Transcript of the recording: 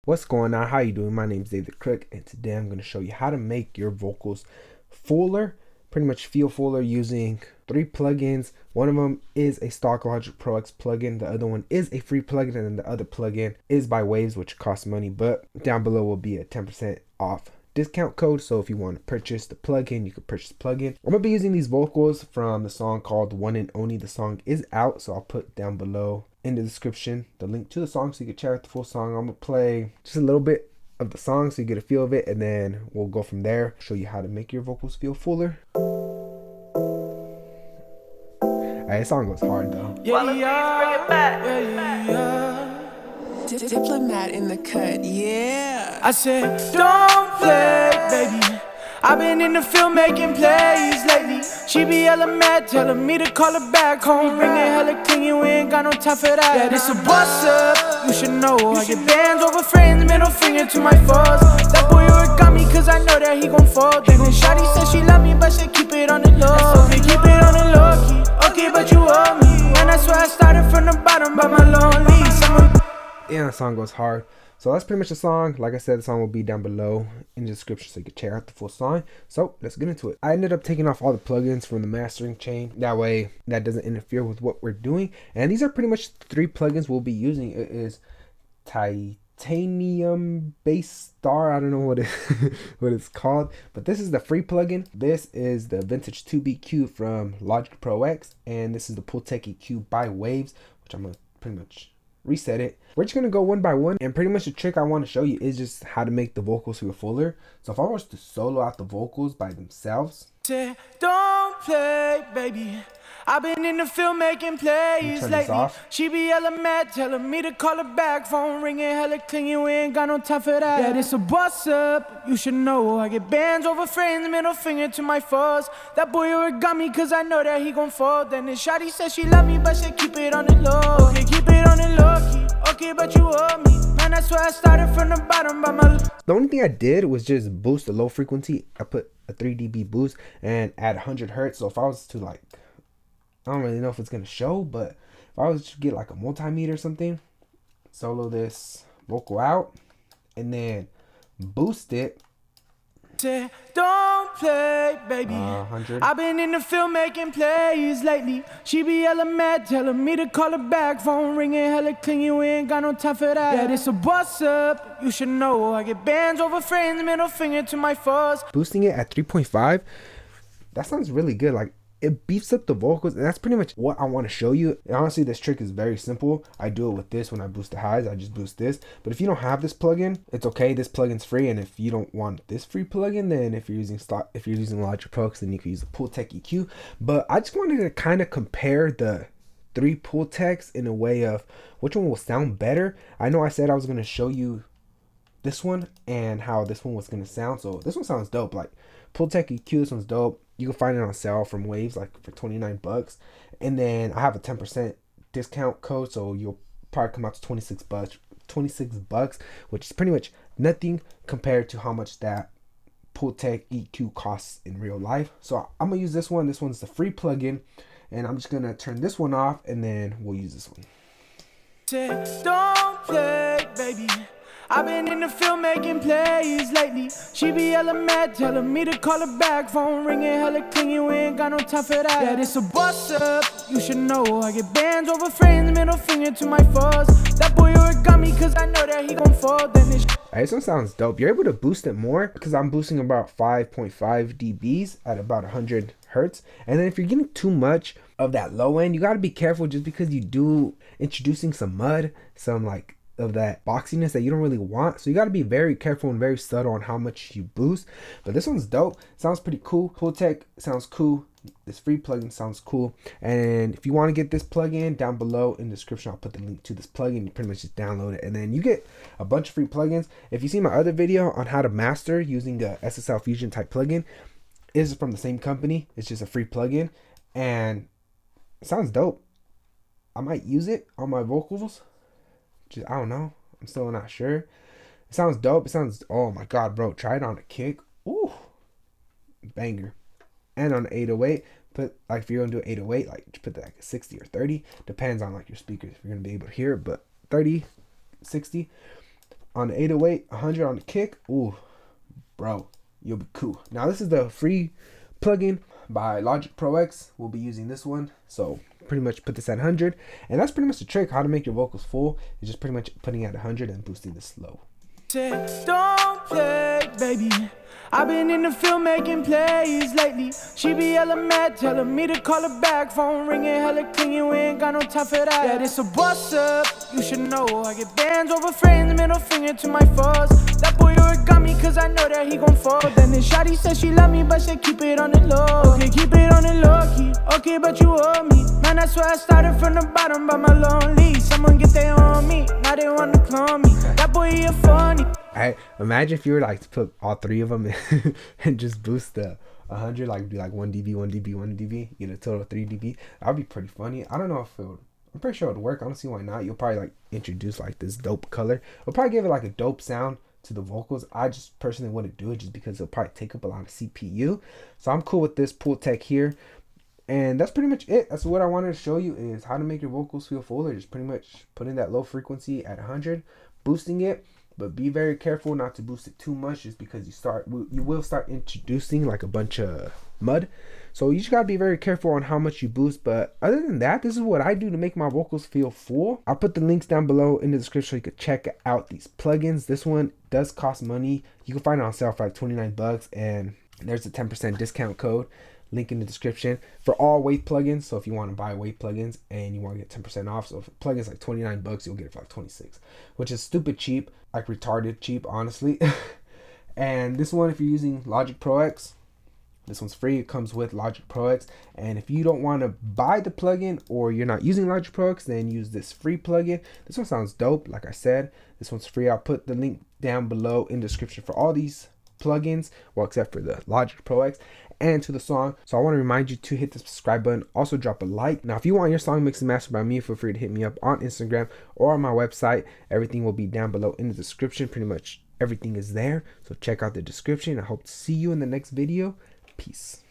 What's going on? How you doing? My name is David the Crook, and today I'm going to show you how to make your vocals fuller, pretty much feel fuller, using 3 plugins. One of them is a stock Logic Pro X plugin. The other one is a free plugin, and then the other plugin is by Waves, which costs money, but down below will be a 10% off discount code. So if you want to purchase the plugin, you can purchase the plugin. I'm going to be using these vocals from the song called One and Only. The song is out, so I'll put down below in the description the link to the song so you can check out the full song. I'm gonna play just a little bit of the song so you get a feel of it, and then we'll go from there, show you how to make your vocals feel fuller. This song goes hard though. Diplomat in the cut, yeah. I said, don't play, baby. I've been in the field making plays lately. She be hella mad, telling me to call her back home. Ringing hella clean, you ain't got no time for that. Yeah, this a what's up, you should know. I get bands over friends, middle finger to my foes. That boy origami, cause I know that he gon' fall. Then shawty said she love me, but she keep it on the low. Okay, keep it on the low key. Okay, but you owe me. And that's why I started from the bottom by my lonely. Yeah, the song goes hard. So that's pretty much the song. Like I said, the song will be down below in the description so you can check out the full song. So let's get into it. I ended up taking off all the plugins from the mastering chain. That way that doesn't interfere with what we're doing. And these are pretty much 3 plugins we'll be using. It is Titanium Bass Star. I don't know what it's called, but this is the free plugin. This is the Vintage 2BQ from Logic Pro X, and this is the Pultec EQ by Waves, which I'm gonna pretty much reset it. We're just gonna go one by one, and pretty much the trick I want to show you is just how to make the vocals feel fuller. So if I was to solo out the vocals by themselves, don't play, baby. I've been in the field making plays lately. She be hella mad, telling me to call her back. Phone ringing hella clean, you ain't got no time for that. Yeah, this a what's up, you should know. I get bands over friends, middle finger to my foes. That boy origami, cause I know that he gon' fall. Then this shawty said she love me, but she keep it on the low. Okay, keep it on the low key. Okay, but you owe me. Man, that's why I started from the bottom by my... The only thing I did was just boost the low frequency. I put a 3 dB boost and add 100 hertz. So if I was to like, I don't really know if it's gonna show, but if I was to get like a multimeter or something, solo this vocal out and then boost it. Don't play, baby. 100. I've been in the field making plays lately. She be hella mad, telling me to call her back. Phone ringing hella clean, you ain't got no time for that. Yeah, this a what's up, you should know. I get bands over friends, middle finger to my foes. Boosting it at 3.5, that sounds really good. Like, it beefs up the vocals, and that's pretty much what I want to show you. And honestly, this trick is very simple. I do it with this. When I boost the highs, I just boost this. But if you don't have this plugin, it's okay. This plugin's free, and if you don't want this free plugin, then if you're using Logic Pro, then you can use the Pultec EQ. But I just wanted to kind of compare the 3 Pultecs in a way of which one will sound better. I know I said I was going to show you this one and how this one was going to sound. So this one sounds dope. Like Pultec EQ, this one's dope. You can find it on sale from Waves, like for 29 bucks. And then I have a 10% discount code, so you'll probably come out to 26 bucks, which is pretty much nothing compared to how much that Pultec EQ costs in real life. So I'm gonna use this one. This one's the free plugin, and I'm just gonna turn this one off, and then we'll use this one. Don't play, baby. I've been in the field making plays lately. She be hella mad, telling me to call her back. Phone ringing hella clean, you ain't got no time for that. Yeah, this a what's up, you should know. I get bands over friends, middle finger to my foes. That boy origami, cause I know that he gon' fall. Then this one sounds dope. You're able to boost it more because I'm boosting about 5.5 dBs at about 100 hertz. And then if you're getting too much of that low end, you got to be careful, just because you do introducing some mud, some like of that boxiness that you don't really want. So you got to be very careful and very subtle on how much you boost. But this one's dope. Sounds pretty cool. Pultec sounds cool. This free plugin sounds cool. And if you want to get this plugin, down below in the description I'll put the link to this plugin. You pretty much just download it, and then you get a bunch of free plugins. If you see my other video on how to master using a SSL Fusion type plugin, it is from the same company. It's just a free plugin, and it sounds dope. I might use it on my vocals. I don't know. I'm still not sure. It sounds dope. It sounds, oh my god, bro. Try it on a kick. Ooh. Banger. And on 808, put, like, if you're gonna do 808, like, put that like a 60 or 30. Depends on like your speakers if you're gonna be able to hear it, but 30, 60. on the 808, 100 on the kick. Ooh, bro, you'll be cool. Now this is the free plugin by Logic Pro X. We'll be using this one. So pretty much put this at 100. And that's pretty much the trick, how to make your vocals full. Is just pretty much putting it at 100 and boosting this low. Don't play, baby. I've been in the field making plays lately. She be hella mad, telling me to call her back. Phone ringing, hella clinging, we ain't got no time for that. Yeah, this a what's up, you should know. I get bands over friends, middle finger to my foes. That boy origami, cause I know that he gon' fall. Then the shawty said she love me, but said keep it on the low. Okay, keep it on the low key. Okay, but you owe me. Man, that's why I started from the bottom by my lonely. Someone get their on me, now they wanna clone me. That boy, he a funny. Alright, imagine if you were like to put all three of them in and just boost the 100, like do like 1 dB, 1 dB, 1 dB, get a total of 3 dB. That would be pretty funny. I don't know if it would, I'm pretty sure it would work. I don't see why not. You'll probably like introduce like this dope color. It'll probably give it like a dope sound to the vocals. I just personally wouldn't do it just because it'll probably take up a lot of CPU. So I'm cool with this Pultec here. And that's pretty much it. That's what I wanted to show you, is how to make your vocals feel fuller. Just pretty much putting that low frequency at 100, boosting it. But be very careful not to boost it too much, just because you will start introducing like a bunch of mud. So you just gotta be very careful on how much you boost. But other than that, this is what I do to make my vocals feel full. I'll put the links down below in the description so you could check out these plugins. This one does cost money. You can find it on sale for like 29 bucks, and there's a 10% discount code. Link in the description for all Wave plugins. So if you want to buy Wave plugins and you want to get 10% off, so if a plugin's like 29 bucks, you'll get it for like 26, which is stupid cheap, like retarded cheap, honestly. And this one, if you're using Logic Pro X, this one's free. It comes with Logic Pro X. And if you don't want to buy the plugin, or you're not using Logic Pro X, then use this free plugin. This one sounds dope. Like I said, this one's free. I'll put the link down below in the description for all these plugins, well, except for the Logic Pro X, and to the song. So I want to remind you to hit the subscribe button. Also drop a like. Now if you want your song mixed and mastered by me, feel free to hit me up on Instagram or on my website. Everything will be down below in the description. Pretty much everything is there, so check out the description. I hope to see you in the next video. Peace.